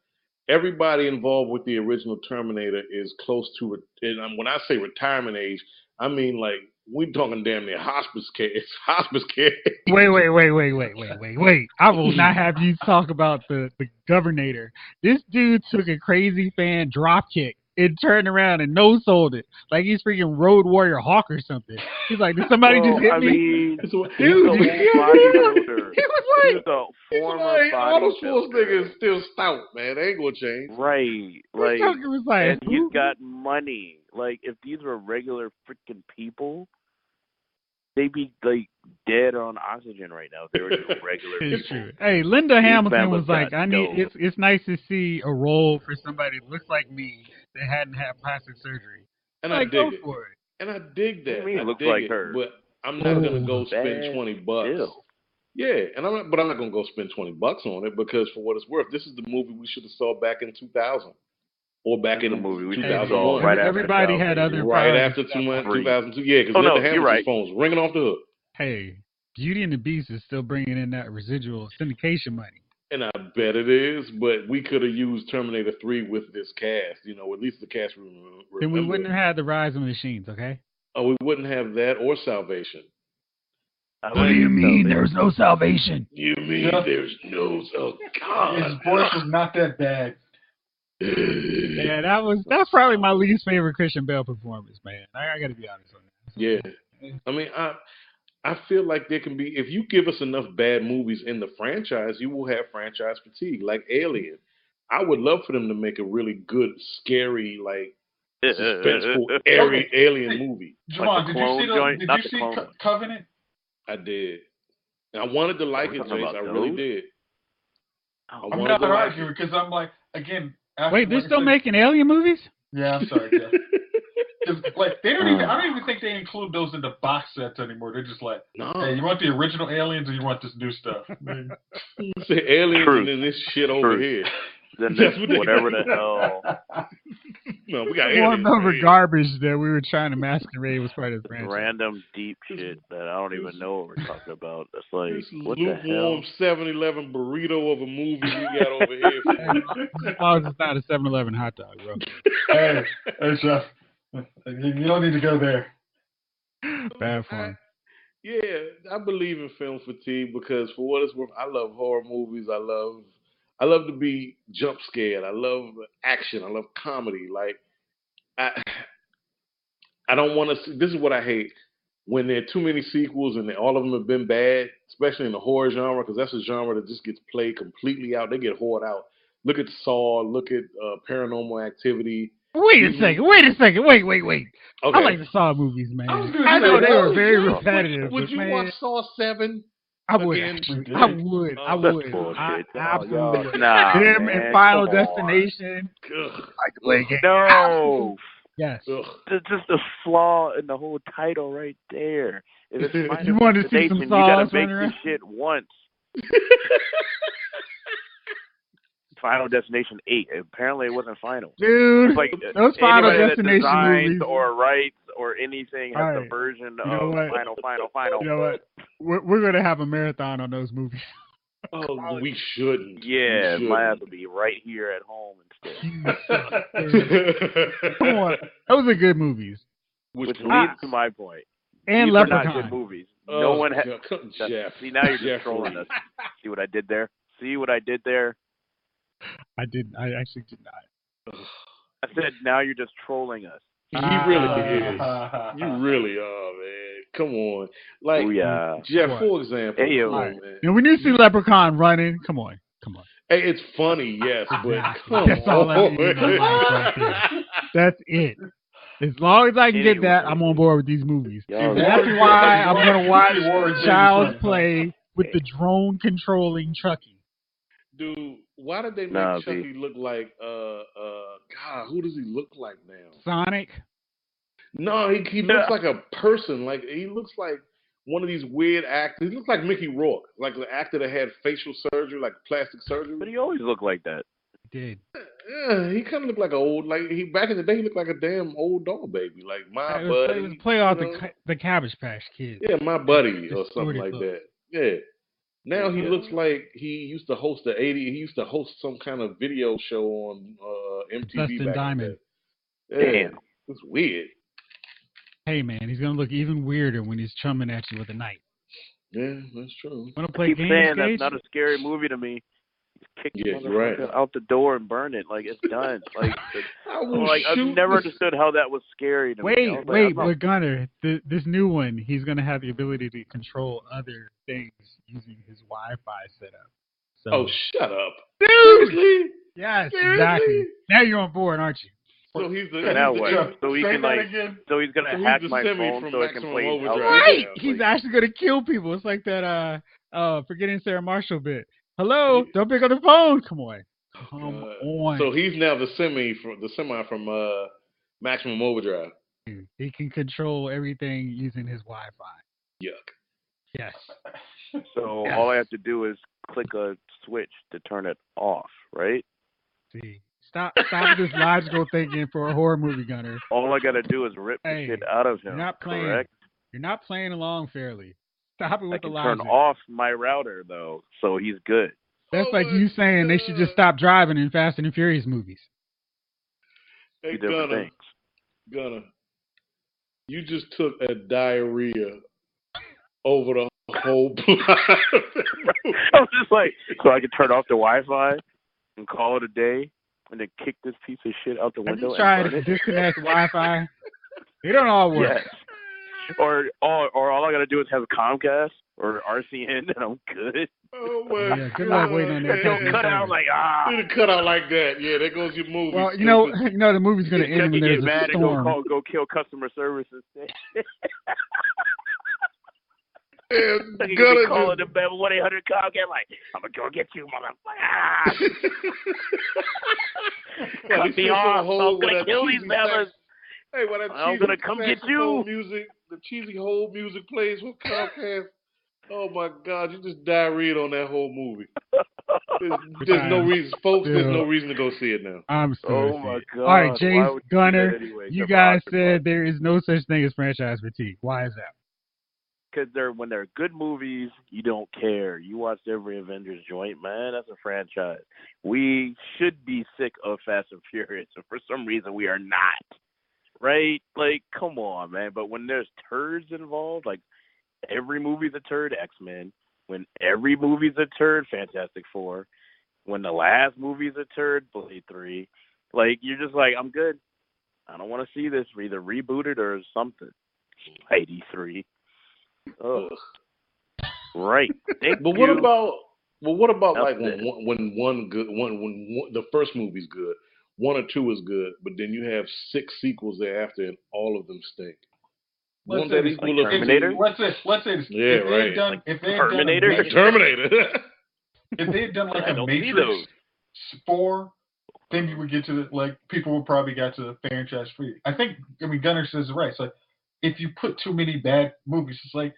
everybody involved with the original Terminator is close to it. And when I say retirement age, I mean like we talking damn near hospice care. It's hospice care. Wait. I will not have you talk about the Governator. This dude took a crazy fan drop kick and turned around and no sold it. Like he's freaking Road Warrior Hawk or something. He's like, did somebody just hit I me? mean, Dude, he's a whole bodybuilder. he was He's like, a former Arnold bodybuilder. Schwarzenegger is still stout, man. They ain't gonna change. Right. Like, was like, and he's got money. Like, if these were regular freaking people, they'd be like dead on oxygen right now if they were just regular It's people. true. Hey, Linda Hamilton fellas was like, got I need. dope. It's nice to see a role for somebody that looks like me that hadn't had plastic surgery. And Like, I dig go it. for it. And I dig that. What do you mean I looks dig like it. her? But I'm not gonna go Bad spend $20. still. Yeah, and I'm not gonna go spend $20 on it because for what it's worth, this is the movie we should have saw back in 2000 or back in the movie we should Hey, have 2001. saw right after everybody had Child's other Play. Right priorities after at that point. 2002. Yeah, because Oh, no, Linda you're Hamilton's right. phone was ringing off the hook. Hey, Beauty and the Beast is still bringing in that residual syndication money. And I bet it is, but we could have used Terminator 3 with this cast. You know, at least the cast remember. Then we wouldn't have had the Rise of the Machines, okay? Oh, we wouldn't have that or Salvation. What do you mean there's no salvation? You mean Yeah. there's no... Oh, God. His voice was not that bad. Yeah, that's probably my least favorite Christian Bale performance, man. I got to be honest on that. Yeah. I mean, I feel like there can be, if you give us enough bad movies in the franchise, you will have franchise fatigue, like Alien. I would love for them to make a really good, scary, like, suspenseful, alien movie. Javon, Like the clone joint? did Not you the see clone. Covenant? I did. And I wanted to like We're it, talking Jace. about I really those? did. Oh, I'm wanted not to like arguing because I'm like, again. After, Wait, they're like I still said- making alien movies? Yeah, I'm sorry, Jeff. 'Cause, like they don't even. I don't even think they include those in the box sets anymore. They're just like, No. hey, you want the original aliens or you want this new stuff? Say aliens Truth. and then this shit over Truth. here. Then That's what they whatever got. the hell. No, we got More aliens. number right here. garbage that we were trying to masquerade was part of the franchise. Random deep shit that I don't even know what we're talking about. It's like, This what the lukewarm hell? 7-Eleven burrito of a movie we got over here. Oh, it's not a 7-Eleven hot dog, bro. hey, Jeff, you don't need to go there. Bad form. Yeah, I believe in film fatigue because for what it's worth, I love horror movies. I love to be jump scared. I love action. I love comedy. Like I don't want to see. This is what I hate when there are too many sequels and all of them have been bad, especially in the horror genre, because that's a genre that just gets played completely out. They get hoard out. Look at Saw. Look at Paranormal Activity. Wait a second. Wait. Okay. I like the Saw movies, man. I was gonna I know say, they were very yeah. repetitive. Would but you man, watch Saw 7? I would. again? Actually. We I did. would. I That's would. bullshit. I Oh, absolutely would. nah, Them man, and Final come on. Destination. Ugh. Like to play games. No. Yes. Ugh. There's just a flaw in the whole title right there. If it's Final You wanted to see some Destination, you gotta saws make running this around? shit once. Final Destination 8. Apparently, it wasn't final. Dude, It's like those Final anybody that Destination designs movies. or writes or anything has the Alright, version you know of what? final. You know what? We're gonna have a marathon on those movies. Oh, we shouldn't. Yeah, we might have to be right here at home instead. Come on, those are good movies. Which leads to my point. And These Leprechaun. are not good movies. No one has. Jeff. See, now you're just Jeffrey. trolling us. See what I did there? See what I did there? I actually did not. I said now you're just trolling us. He really is. You really are, man. Come on. Like, Jeff, for example. Hey, come on, man. And when you see Leprechaun running, come on. Hey, it's funny, yes, but come That's all I need right there. That's it. As long as I can get that, I'm on board with these movies. Yo, That's why I'm going to watch Child's Play with the drone controlling Chucky. Dude, why did they make Chucky look like, God, who does he look like now? Sonic? No, he looks like a person. Like, he looks like one of these weird actors. He looks like Mickey Rourke, like the actor that had facial surgery, like plastic surgery. But he always looked like that. He did. Yeah, he kind of looked like an old, back in the day, he looked like a damn old dog baby. Like, my buddy. It was a play off the Cabbage Patch Kids. Yeah, my buddy or something like that. Yeah. Now he looks like he used to host he used to host some kind of video show on MTV Dustin back Diamond. in the day. Yeah, it's weird. Hey man, he's gonna look even weirder when he's chumming at you with a knife. Yeah, that's true. Wanna play Keep games, saying Gage? that's not a scary movie to me. Kick out the door and burn it. Like, it's done. Like, I've shoot never understood how that was scary to me. Wait, but Gunner, this new one, he's gonna have the ability to control other things using his Wi-Fi setup. So, oh, shut up, seriously? Yes, exactly. Now you're on board, aren't you? So he's the so he can so he's gonna hack my phone so it can play right. He's actually gonna kill people. It's like that Forgetting Sarah Marshall bit. Hello, don't pick up the phone. Come on. Come on. So he's now the semi from Maximum Overdrive. He can control everything using his Wi-Fi. Yuck. Yes. So all I have to do is click a switch to turn it off, right? See. Stop this logical thinking for a horror movie, Gunner. All I gotta do is rip the shit out of him. You're not playing along fairly. Stop it with the logic. Turn off my router though, so he's good. That's like you saying they should just stop driving in Fast and Furious movies. Hey, Gunner, you just took a diarrhea over the whole plot. I was just like, so I could turn off the Wi-Fi and call it a day, and then kick this piece of shit out the window. Have you tried to disconnect Wi-Fi? They don't all work. Yes. Or all I gotta do is have Comcast or RCN, and I'm good. Oh my God! Good luck waiting on that. Don't cut out like Didn't cut out like that. Yeah, there goes your movie. Well, you know the movie's gonna end when there's a storm. And go kill customer service instead. Gunner calling them 1-800 Comcast like, I'm gonna go get you, motherfucker. Cut me off. I'm gonna kill these fellas. Hey, when I'm gonna come get you. The cheesy whole music plays with Comcast. Oh my God, you just diarrheaed on that whole movie. There's no reason, folks. There's no reason to go see it now. I'm sorry. Oh my God. All right, James Gunner, you guys said there is no such thing as franchise fatigue. Why is that? Because when they're good movies, you don't care. You watched every Avengers joint, man. That's a franchise. We should be sick of Fast and Furious, and for some reason we are not. Right? Like, come on, man. But when there's turds involved, like every movie's a turd, X-Men. When every movie's a turd, Fantastic Four. When the last movie's a turd, Blade 3. Like, you're just like, I'm good. I don't want to see this. Either reboot it or something. Spidey 3. Oh, right. But what about like when the first movie's good, 1 or 2 is good, but then you have 6 sequels thereafter and all of them stink. Let's say Terminator. Let's say this. Yeah, right. Terminator. If they had done like a Matrix 4, then you would get to people would probably get to the franchise free. Gunner says it right. So if you put too many bad movies, it's like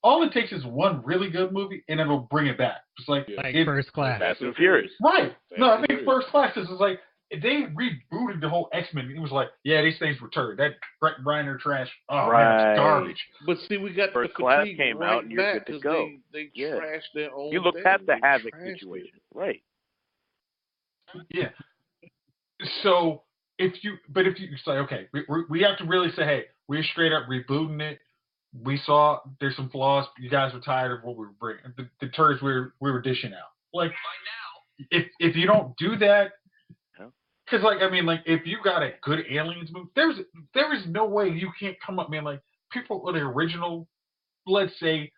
all it takes is one really good movie, and it'll bring it back. It's like First Class. Fast and Furious. Right. No, I think First Class is like they rebooted the whole X-Men. It was like, yeah, these things returned. That Brett Reiner trash. Oh man, it's garbage. But see, we got First the Class fatigue came right out and you're back good to because go. they trashed their own. You look thing. past the They Havoc trashed situation, it. right? Yeah. So if you say, okay, we have to really say, hey, we're straight up rebooting it. We saw there's some flaws. You guys were tired of what we were bringing, the turds we were dishing out. Like, if you don't do that, because like I mean, like if you got a good Aliens movie, there is no way you can't come up, man. Like people with the original, let's say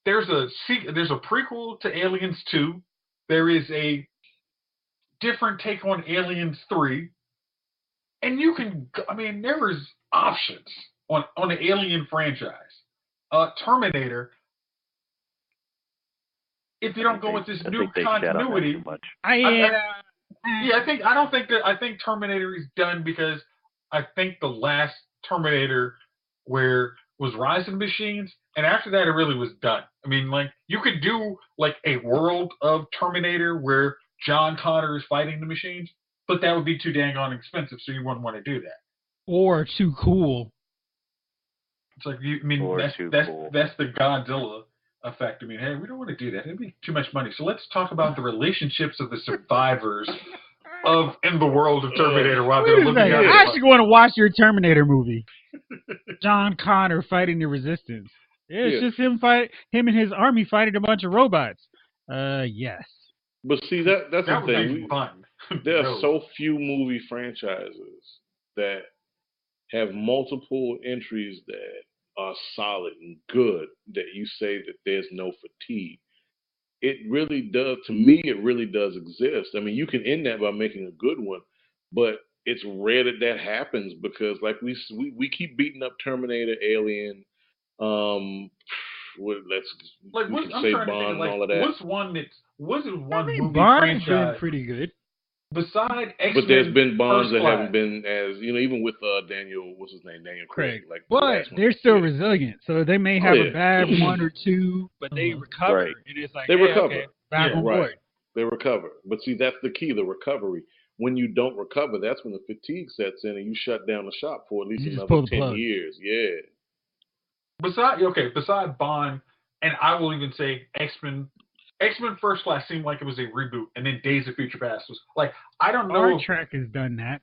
there's a prequel to Aliens 2. There is a different take on Aliens 3. And you can, I mean, there is options on the Alien franchise. Terminator, if you don't go with this new continuity, I think Terminator is done because I think the last Terminator was Rise of the Machines, and after that it really was done. I mean, like you could do like a world of Terminator where John Connor is fighting the machines, but that would be too dang on expensive, so you wouldn't want to do that. Or too cool. It's like that's the Godzilla effect. I mean, hey, we don't want to do that. It'd be too much money. So let's talk about the relationships of the survivors in the world of Terminator while they're looking at it. I actually want to watch your Terminator movie. John Connor fighting the Resistance. It's just him and his army fighting a bunch of robots. Yes. But see, that's the thing. Fun. There are so few movie franchises that have multiple entries that are solid and good that you say that there's no fatigue. It really does. To me, it really does exist. I mean, you can end that by making a good one, but it's rare that happens because, like we keep beating up Terminator, Alien. Let's say Bond and all of that. What's one movie Bond's franchise been pretty good. Beside X-Men? But there's been Bonds that haven't been as even with Daniel, what's his name, Daniel Craig. Like, but they're still resilient, so they may have a bad one or two, but they recover, and it's like they recover. Okay, back on board. They recover. But see, that's the key, the recovery. When you don't recover, that's when the fatigue sets in, and you shut down the shop for at least another 10 years. Yeah. Beside Bond, and I will even say X-Men First Class seemed like it was a reboot, and then Days of Future Past was like, I don't know. Star Trek has done that.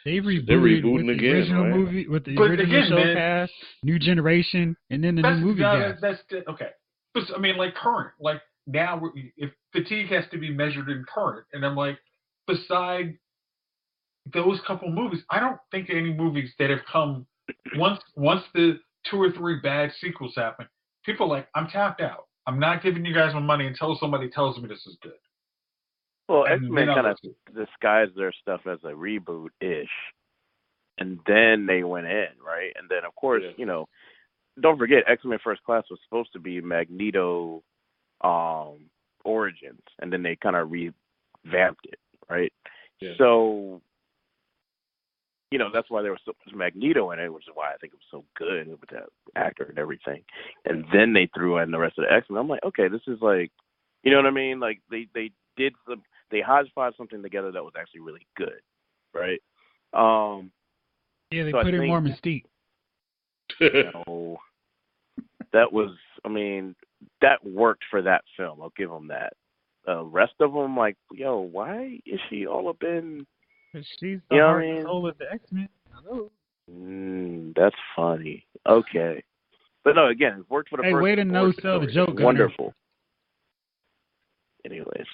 They're rebooting with again, the original right? movie, with the original show cast, New Generation, and then the new movie cast. That's okay. But I mean, like current, like now, if fatigue has to be measured in current, and I'm like, beside those couple movies, I don't think any movies that have come once the 2 or 3 bad sequels happen. People are like, I'm tapped out. I'm not giving you guys my money until somebody tells me this is good. Well, X-Men kind of disguised their stuff as a reboot-ish, and then they went in, right? And then, of course, don't forget, X-Men First Class was supposed to be Magneto origins, and then they kind of revamped it, right? Yeah. So, that's why there was so much Magneto in it, which is why I think it was so good with that actor and everything. And then they threw in the rest of the X-Men. I'm like, okay, this is like, you know what I mean? Like, they hodgepodged something together that was actually really good, right? They put in more mystique. That was, I mean, that worked for that film. I'll give them that. The rest of them, like, why is she all up in? She's the heart and soul of the X-Men. That's funny. Okay. But no, again, it worked for the first. Hey, way to no-sell the joke. Wonderful. Anyways.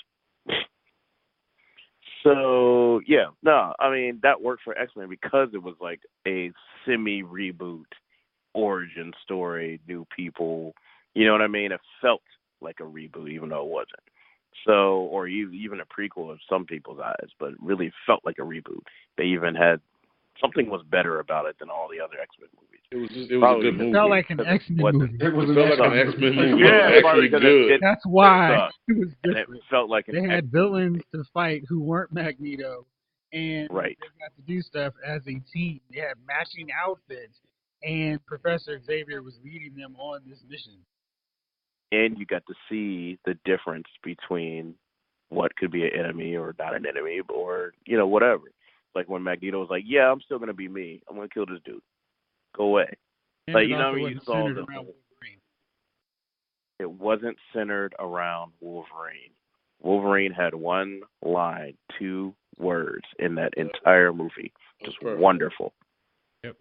So, I mean, that worked for X-Men because it was like a semi-reboot origin story, new people. You know what I mean? It felt like a reboot, even though it wasn't. So, or even a prequel in some people's eyes, but it really felt like a reboot. They even had something was better about it than all the other X-Men movies. It was a good movie. It felt like an X-Men movie. It felt like an X-Men movie. Yeah, actually good. That's why it was different. And it felt like they had villains to fight who weren't Magneto, and they got to do stuff as a team. They had matching outfits, and Professor Xavier was leading them on this mission. And you got to see the difference between what could be an enemy or not an enemy, or whatever. Like when Magneto was like, "Yeah, I'm still gonna be me. I'm gonna kill this dude. Go away." And Like it also you wasn't saw centered the around Wolverine. it wasn't centered around Wolverine. Wolverine had one line, 2 words in that entire movie. Just wonderful. Yep.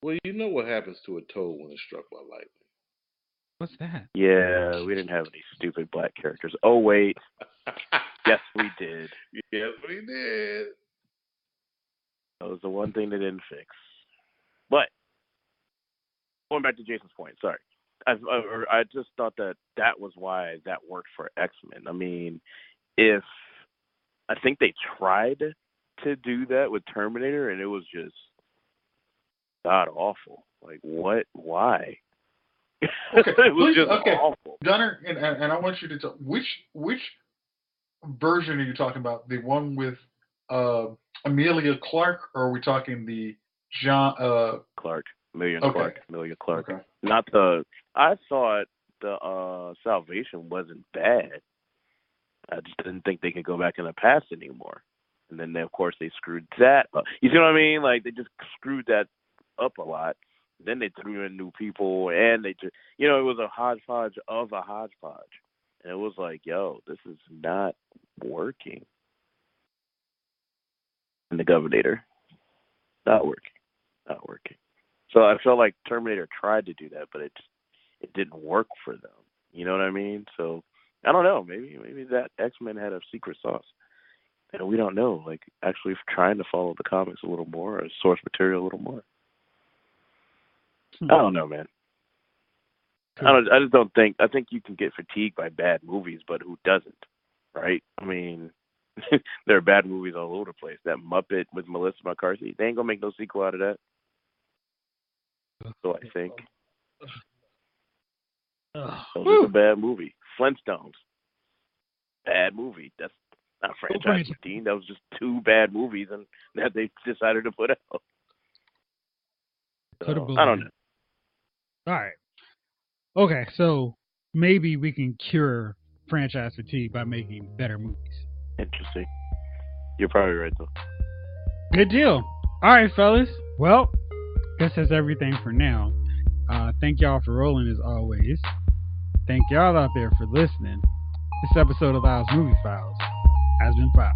Well, you know what happens to a toad when it's struck by lightning. What's that? Yeah, we didn't have any stupid black characters. Oh, wait. Yes, we did. Yes, we did. That was the one thing they didn't fix. But, going back to Jason's point, sorry. I just thought that was why that worked for X-Men. I mean, I think they tried to do that with Terminator, and it was just god awful. Like, what? Why? Okay, it was just awful. Gunner, and I want you to tell which version are you talking about? The one with Amelia Clark, or are we talking the John Clark? Amelia Clark. Okay. Not the. I thought the Salvation wasn't bad. I just didn't think they could go back in the past anymore. And then, of course, they screwed that up. You see what I mean? Like, they just screwed that up a lot. Then they threw in new people, and they just, it was a hodgepodge of a hodgepodge. And it was like, yo, this is not working. And the Governator, not working. So I felt like Terminator tried to do that, but it didn't work for them. You know what I mean? So I don't know. Maybe that X-Men had a secret sauce, and we don't know. Like actually trying to follow the comics a little more, or source material a little more. I don't know, man. Cool. I just don't think. I think you can get fatigued by bad movies, but who doesn't, right? I mean, there are bad movies all over the place. That Muppet with Melissa McCarthy, they ain't gonna make no sequel out of that. So I think. That was a bad movie. Flintstones. Bad movie. That's not franchise 15. That was just 2 bad movies and that they decided to put out. So, I don't know. All right. Okay, so maybe we can cure franchise fatigue by making better movies. Interesting. You're probably right, though. Good deal. All right, fellas. Well, guess that's everything for now. Thank y'all for rolling as always. Thank y'all out there for listening. This episode of Lyle's Movie Files has been filed.